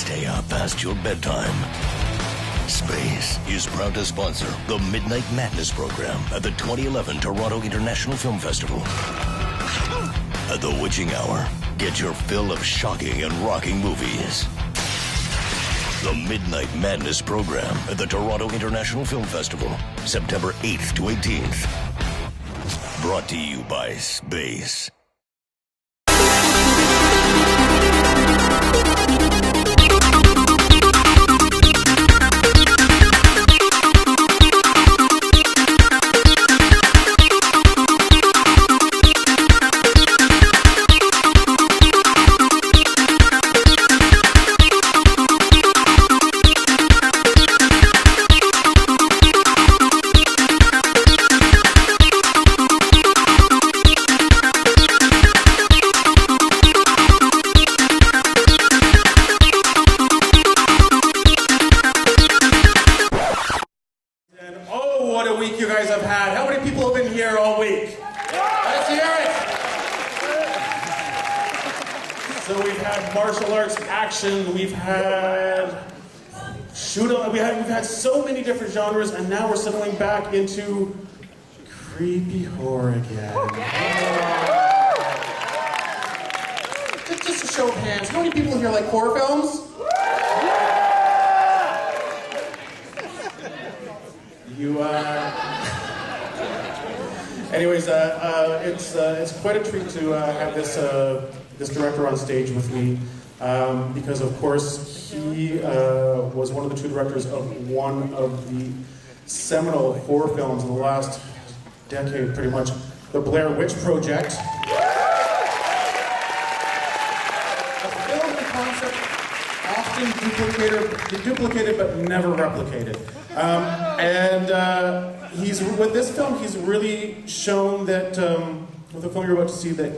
stay up past your bedtime. Space is proud to sponsor the Midnight Madness program at the 2011 Toronto International Film Festival. At the witching hour, get your fill of shocking and rocking movies. The Midnight Madness program at the Toronto International Film Festival, September 8th to 18th. Brought to you by Space. We've had we've had so many different genres, and now we're settling back into creepy horror again. Just a show of hands, how many people here like horror films? Anyways, it's quite a treat to have this director on stage with me. Because of course he was one of the two directors of one of the seminal horror films in the last decade, pretty much, the Blair Witch Project. A film and concept often duplicated but never replicated. With this film, he's really shown that, with the film you're about to see, that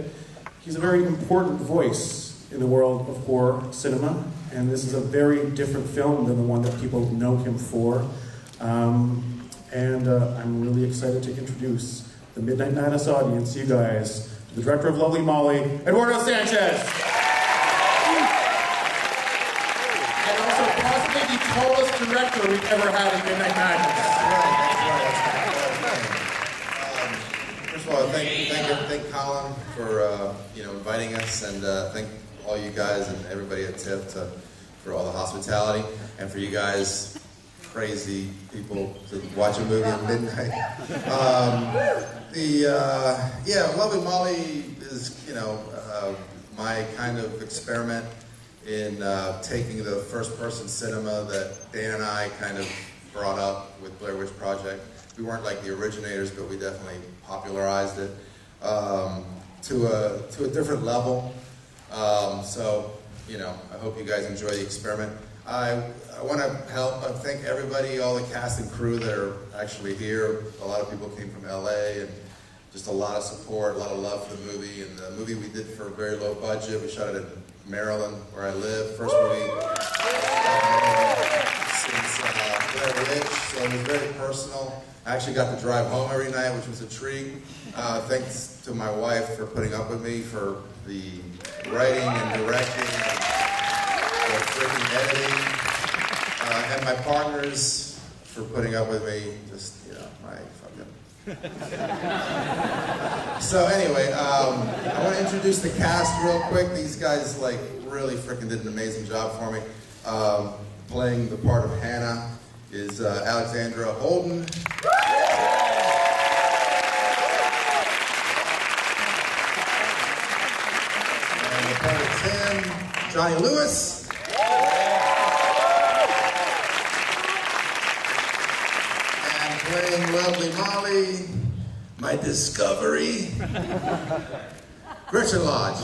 he's a very important voice in the world of horror cinema, and this is a very different film than the one that people know him for. I'm really excited to introduce the Midnight Madness audience, you guys, to the director of Lovely Molly, Eduardo Sanchez. And also possibly the tallest director we've ever had in Midnight Madness. First of all, thank Colin for inviting us, and thank all you guys and everybody at TIFF for all the hospitality, and for you guys, crazy people, to watch a movie at midnight. Lovely Molly is, my kind of experiment in taking the first-person cinema that Dan and I kind of brought up with Blair Witch Project. We weren't like the originators, but we definitely popularized it to a different level. I hope you guys enjoy the experiment. I want to thank everybody, all the cast and crew that are actually here. A lot of people came from LA, and just a lot of support, a lot of love for the movie. And the movie we did for a very low budget. We shot it in Maryland, where I live. First movie since Blair Witch, so it was very personal. I actually got to drive home every night, which was a treat. Thanks to my wife for putting up with me for the writing and directing and the freaking editing, and my partners for putting up with me. Just my fucking. So anyway, I want to introduce the cast real quick. These guys really freaking did an amazing job for me. Playing the part of Hannah is Alexandra Holden. Tim, Johnny Lewis, and playing Lovely Molly, my discovery, Newcomer Lodge.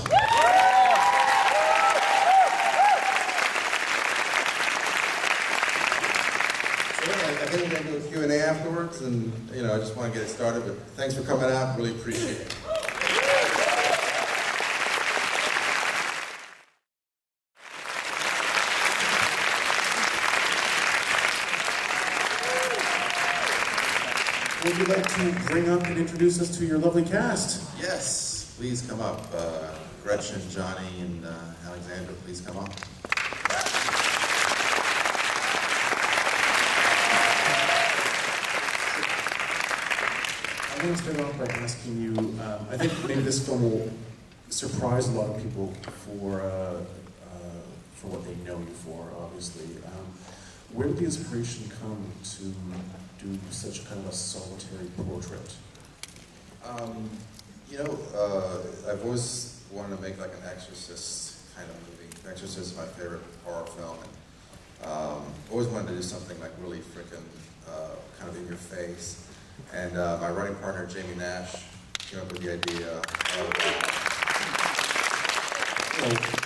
I think we're going to do a Q&A afterwards, and I just want to get it started, but thanks for coming out, really appreciate it. Would you like to bring up and introduce us to your lovely cast? Yes, please come up. Gretchen, Johnny, and Alexandra, please come up. going to start off by asking you, I think maybe this film will surprise a lot of people for what they know you for, obviously. Where did the inspiration come to do such kind of a solitary portrait? I've always wanted to make like an Exorcist kind of movie. Exorcist is my favorite horror film, and always wanted to do something like really freaking kind of in your face. And my writing partner Jamie Nash came up with the idea of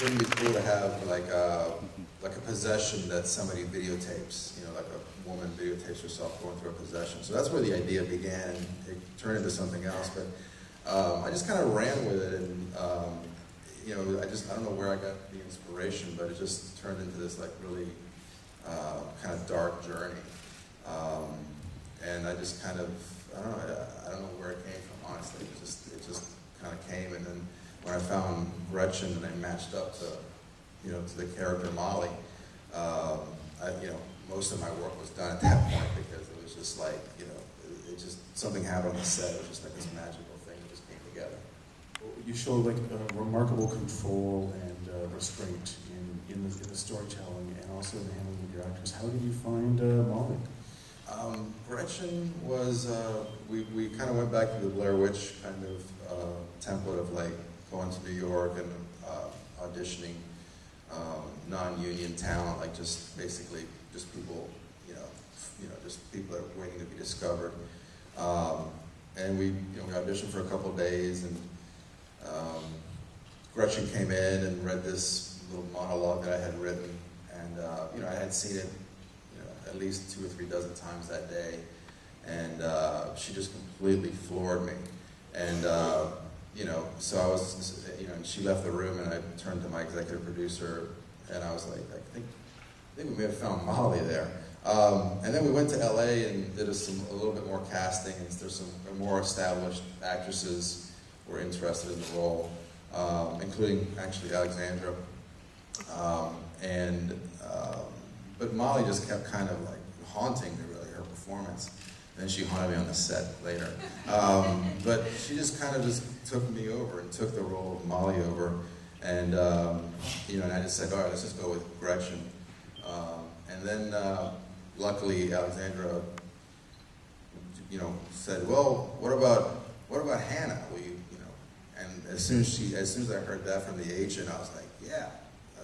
wouldn't it be cool to have like a possession that somebody videotapes, like a woman videotapes herself going through a possession. So that's where the idea began, and it turned into something else. But I just kind of ran with it, and I don't know where I got the inspiration, but it just turned into this like really kind of dark journey. And I just kind of, I don't know where it came from, honestly. It just kind of came, and then when I found Gretchen and I matched up to the character Molly, most of my work was done at that point, because it was just like, it just, something happened on the set. It was just like this magical thing that just came together. You show like a remarkable control and restraint in the storytelling, and also in the handling of your actors. How did you find Molly? Gretchen was, we kind of went back to the Blair Witch kind of template of like going to New York and auditioning non-union talent, like just basically just people, just people that are waiting to be discovered. And we auditioned for a couple of days, and Gretchen came in and read this little monologue that I had written, and I had seen it at least 2 or 3 dozen times that day, and she just completely floored me. And so I was, and she left the room, and I turned to my executive producer, and I was like, I think we may have found Molly there. And then we went to LA and did a little bit more casting, and there's some more established actresses who were interested in the role, including actually Alexandra. But Molly just kept kind of like haunting me, really, her performance. And then she haunted me on the set later. But she just kind of just took me over and took the role of Molly over. And, and I just said, all right, let's just go with Gretchen. And then, luckily, Alexandra, said, well, what about Hannah? Will you, And as soon as I heard that from the agent, I was like, yeah,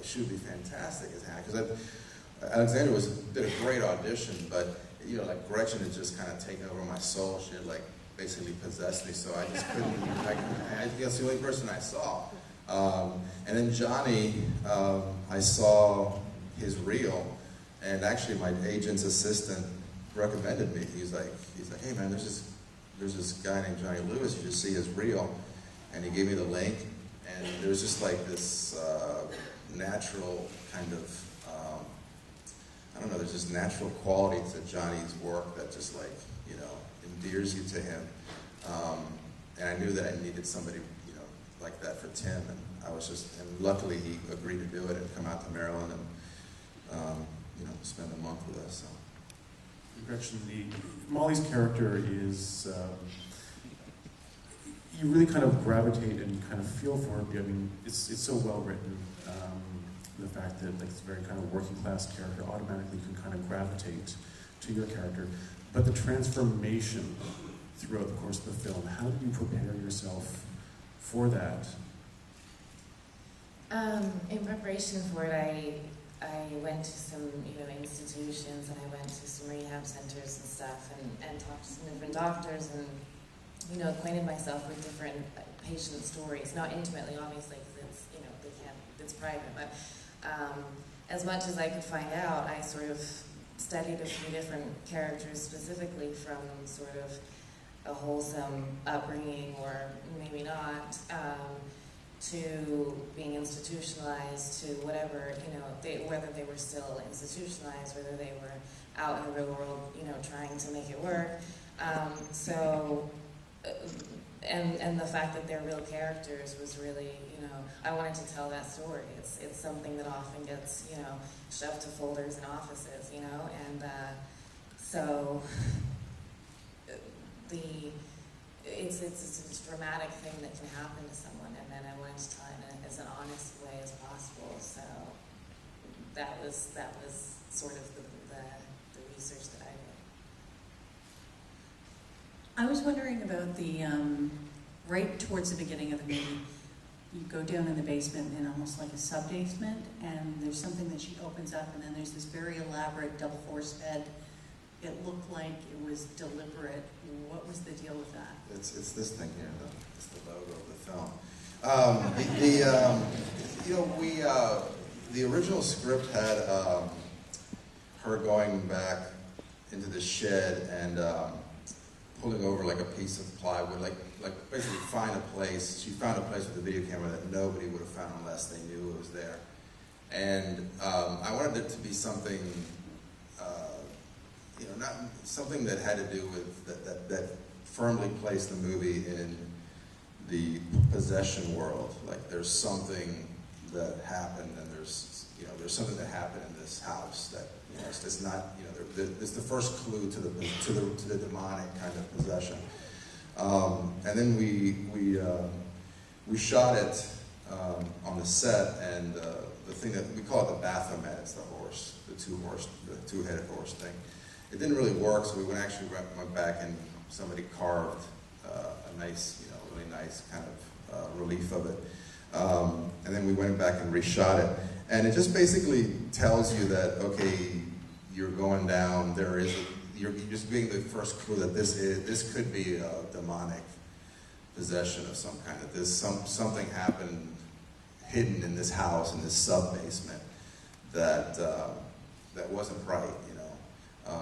she would be fantastic as Hannah. Because Alexandra did a great audition, but like Gretchen had just kind of taken over my soul. She had like basically possessed me, so I just couldn't. I think that's the only person I saw. And then Johnny, I saw his reel, and actually my agent's assistant recommended me. He's like, hey man, there's this guy named Johnny Lewis. You should see his reel, and he gave me the link, and there was just like this natural kind of. I don't know, there's this natural quality to Johnny's work that just like, endears you to him. And I knew that I needed somebody, like that for Tim. And and luckily he agreed to do it and come out to Maryland and, spend a month with us. So. Gretchen, Molly's character is, you really kind of gravitate and kind of feel for her. I mean, it's so well written. The fact that like, it's a very kind of working class character automatically can kind of gravitate to your character. But the transformation throughout the course of the film, how do you prepare yourself for that? In preparation for it, I went to some institutions, and I went to some rehab centers and stuff, and talked to some different doctors, and acquainted myself with different patient stories. Not intimately, obviously, because it's private, but as much as I could find out, I sort of studied a few different characters specifically from sort of a wholesome upbringing, or maybe not, to being institutionalized, to whatever, whether they were still institutionalized, whether they were out in the real world, trying to make it work. And the fact that they're real characters was really, I wanted to tell that story. It's something that often gets, shoved to folders in offices, and so it's a dramatic thing that can happen to someone, and then I wanted to tell it in as an honest way as possible. So that was sort of the research that I did. I was wondering about the right towards the beginning of the movie. You go down in the basement in almost like a sub-basement, and there's something that she opens up, and then there's this very elaborate double force bed. It looked like it was deliberate. What was the deal with that? It's this thing here. It's the logo of the film. The original script had her going back into the shed and pulling over like a piece of plywood, like basically find a place. She found a place with a video camera that nobody would have found unless they knew it was there. And I wanted it to be something, not something that had to do with that firmly placed the movie in the possession world. Like there's something that happened, and there's something that happened in this house that it's not it's the first clue to the demonic kind of possession. And then we shot it on the set, and the thing that we call it the Baphomet, it's the horse, the two-headed horse thing. It didn't really work, so we went back and somebody carved a nice, really nice kind of relief of it. And then we went back and reshot it. And it just basically tells you that, okay, you're going down, you're just being the first clue that this could be a demonic possession of some kind, that something happened hidden in this house, in this sub-basement, that wasn't right,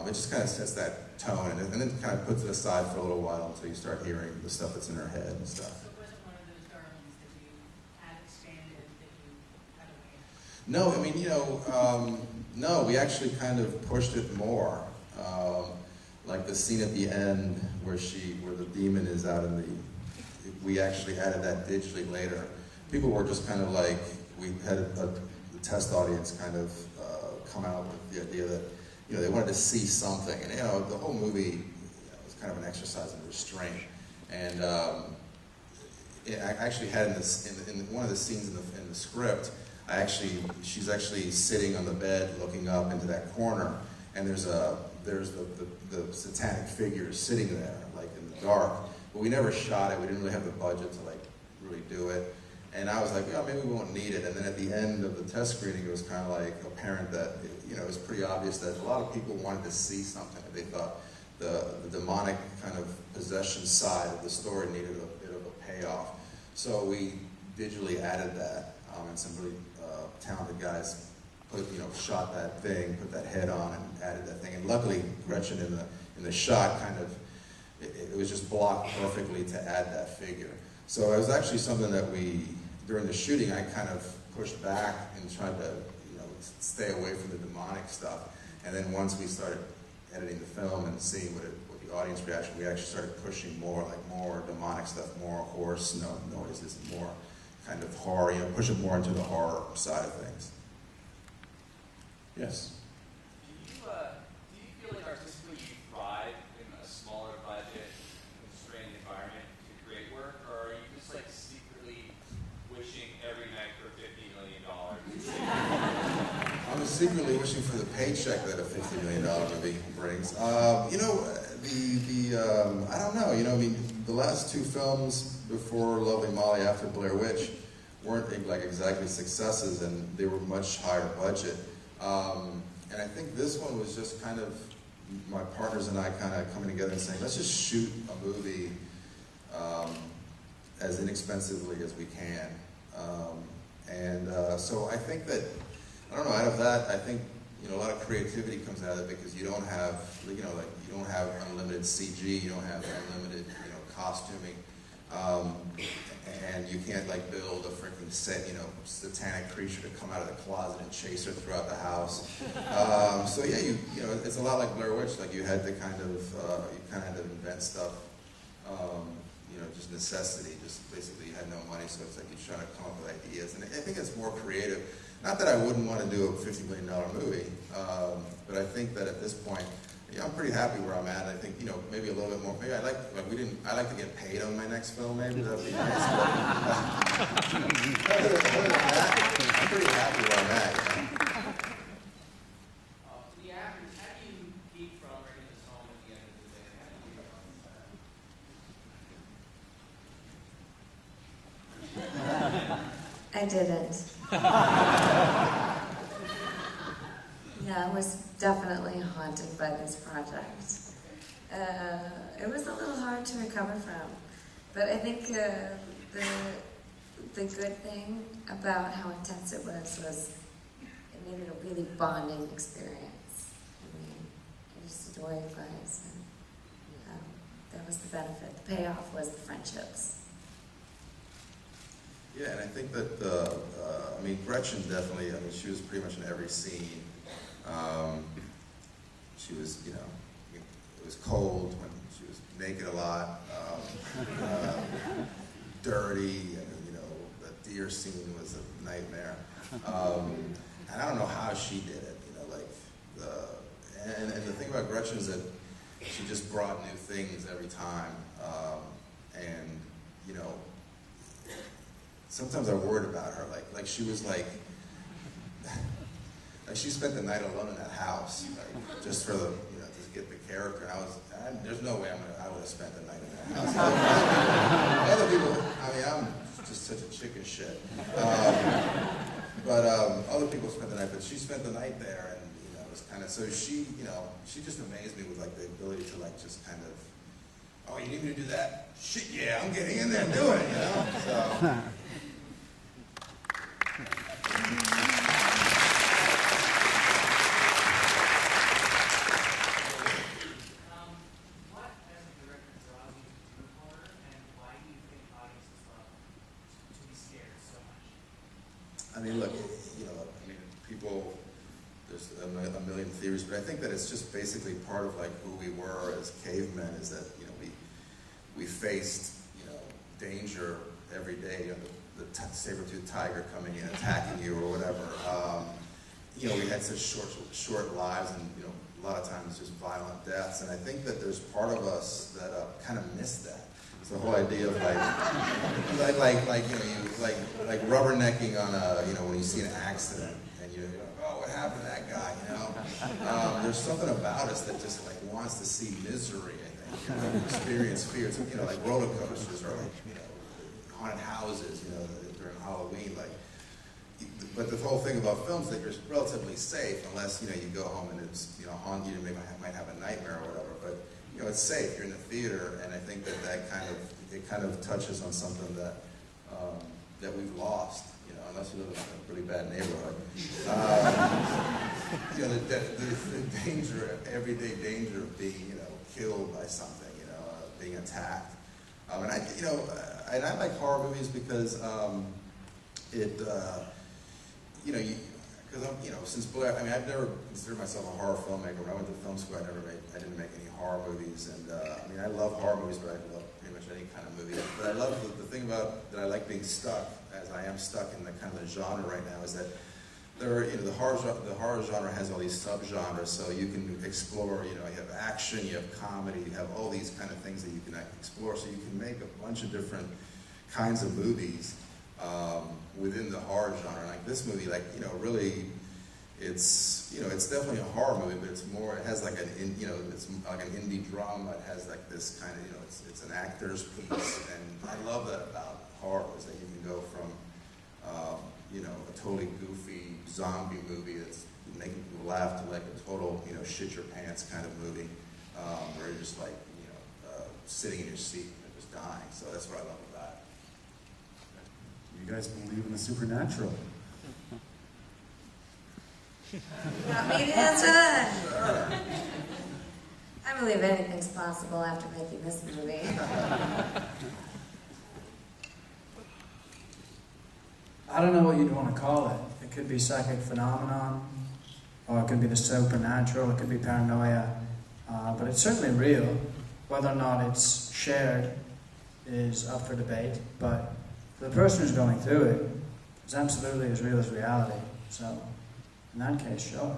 It just kind of sets that tone, and then kind of puts it aside for a little while until you start hearing the stuff that's in her head and stuff. So it wasn't one of those darlings that you had expanded, that you had away? No, no, we actually kind of pushed it more. Like the scene at the end where the demon is out in we actually added that digitally later. People were just kind of like, we had a test audience kind of come out with the idea that, they wanted to see something. And, the whole movie was kind of an exercise in restraint. And I actually had in one of the scenes in the script, she's actually sitting on the bed looking up into that corner, and there's the satanic figure sitting there, like in the dark. But we never shot it. We didn't really have the budget to really do it. And I was like, maybe we won't need it. And then at the end of the test screening, it was kind of like apparent that, it was pretty obvious that a lot of people wanted to see something. They thought the demonic kind of possession side of the story needed a bit of a payoff. So we digitally added that, and some really talented guys shot that thing, put that head on, and added that thing. And luckily, Gretchen in the shot it was just blocked perfectly to add that figure. So it was actually something that during the shooting, I kind of pushed back and tried to, stay away from the demonic stuff. And then once we started editing the film and seeing what the audience reaction, we actually started pushing more demonic stuff, more horse noises, more kind of horror, push it more into the horror side of things. Yes. Do you feel like artistically you thrive in a smaller budget, constrained environment to create work, or are you just secretly wishing every night for $50 million? I'm secretly wishing for the paycheck that a $50 million movie brings. I don't know. The last two films before Lovely Molly, after Blair Witch, weren't exactly successes, and they were much higher budget. And I think this one was just kind of my partners and I kind of coming together and saying, let's just shoot a movie as inexpensively as we can. So I think that, out of that, I think, a lot of creativity comes out of it because you don't have, you don't have unlimited CG, you don't have unlimited, costuming, and you can't build a freaking satanic creature to come out of the closet and chase her throughout the house. So yeah, it's a lot like Blair Witch. You had to kind of invent stuff. Just necessity. Just basically, you had no money, so it's you're trying to come up with ideas. And I think it's more creative. Not that I wouldn't want to do a $50 million movie, but I think that at this point, Yeah, I'm pretty happy where I'm at. I think, you know, maybe a little bit more. Maybe I like to get paid on my next film. Maybe that'd be nice. Other than that, I'm pretty happy where I'm at. Yeah. The actors, how do you keep from bringing this home at the end of the day? How do you keep on that? I didn't. Yeah, I was definitely haunted by this project. It was a little hard to recover from, but I think the good thing about how intense it was it made it a really bonding experience. I mean, I just adore you guys, and that was the benefit. The payoff was the friendships. Yeah, and I think that I mean, Gretchen definitely. I mean, she was pretty much in every scene. She was, you know, it was cold when she was naked a lot, dirty, and you know, the deer scene was a nightmare. And I don't know how she did it, you know, like and the thing about Gretchen is that she just brought new things every time, and you know, sometimes I worried about her, like she was like she spent the night alone in that house, like, just for the, you know, just get the character. And there's no way I would have spent the night in that house. Other people, I mean, I'm just such a chicken shit. But other people spent the night, but she spent the night there, and you know, it was kind of, so she, you know, she just amazed me with like the ability to like just kind of, oh, you need me to do that? Shit, yeah, I'm getting in there and doing it, you know. So. I mean, look, you know, I mean, people, there's a million theories, but I think that it's just basically part of like who we were as cavemen, is that, you know, we faced, you know, danger every day, you know, the saber-toothed tiger coming in, attacking you or whatever. You know, we had such short lives, and, you know, a lot of times just violent deaths, and I think that there's part of us that kind of missed that. It's the whole idea of like you know, like rubbernecking on a, you know, when you see an accident and you're like, oh, what happened to that guy, you know? There's something about us that just like wants to see misery, I think, you know, experience fear. It's, you know, like roller coasters or like, you know, haunted houses, you know, during Halloween, like. But the whole thing about films is that you're relatively safe unless, you know, you go home and it's, you know, haunt you, might have a nightmare or whatever, but you know, it's safe. You're in the theater, and I think that kind of touches on something that that we've lost. You know, unless you live in a really bad neighborhood. You know, the danger, everyday danger of being, you know, killed by something. You know, being attacked. And I like horror movies because you know, because I'm, you know, since Blair, I mean, I've never considered myself a horror filmmaker. When I went to film school, I didn't make any horror movies, and I mean, I love horror movies, but I love pretty much any kind of movie. But I love the thing about that I like being stuck, as I am stuck in the kind of the genre right now, is that there are, you know, the horror genre has all these subgenres, so you can explore. You know, you have action, you have comedy, you have all these kind of things that you can explore. So you can make a bunch of different kinds of movies. Within the horror genre, like this movie, like, you know, really, it's, you know, it's definitely a horror movie, but it's more, it has like you know, it's like an indie drama. It has like this kind of, you know, it's an actor's piece, and I love that about horror, is that you can go from, you know, a totally goofy zombie movie that's making people laugh to like a total, you know, shit your pants kind of movie, where you're just like, you know, sitting in your seat and just dying. So that's what I love about it. You guys believe in the supernatural? Want me to answer that? I believe anything's possible after making this movie. I don't know what you'd want to call it. It could be psychic phenomenon, or it could be the supernatural, it could be paranoia, but it's certainly real. Whether or not it's shared is up for debate, but for the person who's going through it, it's absolutely as real as reality. So, in that case, sure.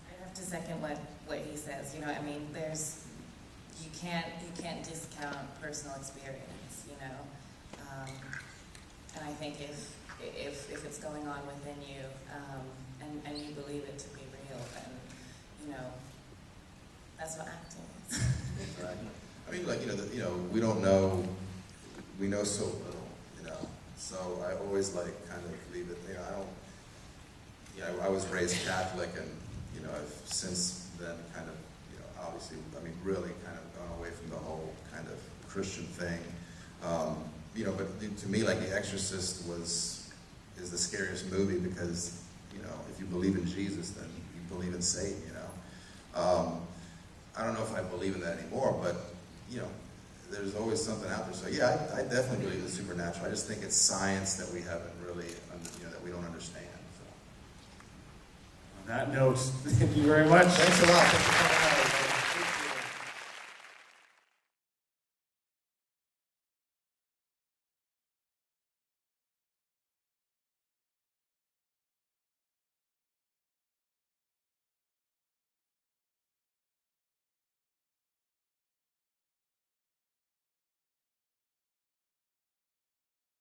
I'd have to second what he says. You know, I mean, you can't discount personal experience. You know, and I think if it's going on within you, and you believe it to be real, then you know that's what acting is. Right. I mean, like we don't know. We know so little, So I always kind of leave it. I was raised Catholic, and I've since then kind of obviously, really kind of gone away from the whole kind of Christian thing. But to me, like The Exorcist is the scariest movie because if you believe in Jesus, then you believe in Satan. I don't know if I believe in that anymore, but there's always something out there. So yeah, I definitely believe in the supernatural. I just think it's science that we haven't really, that we don't understand. So. On that note, thank you very much. Thanks a lot. Thanks for coming out.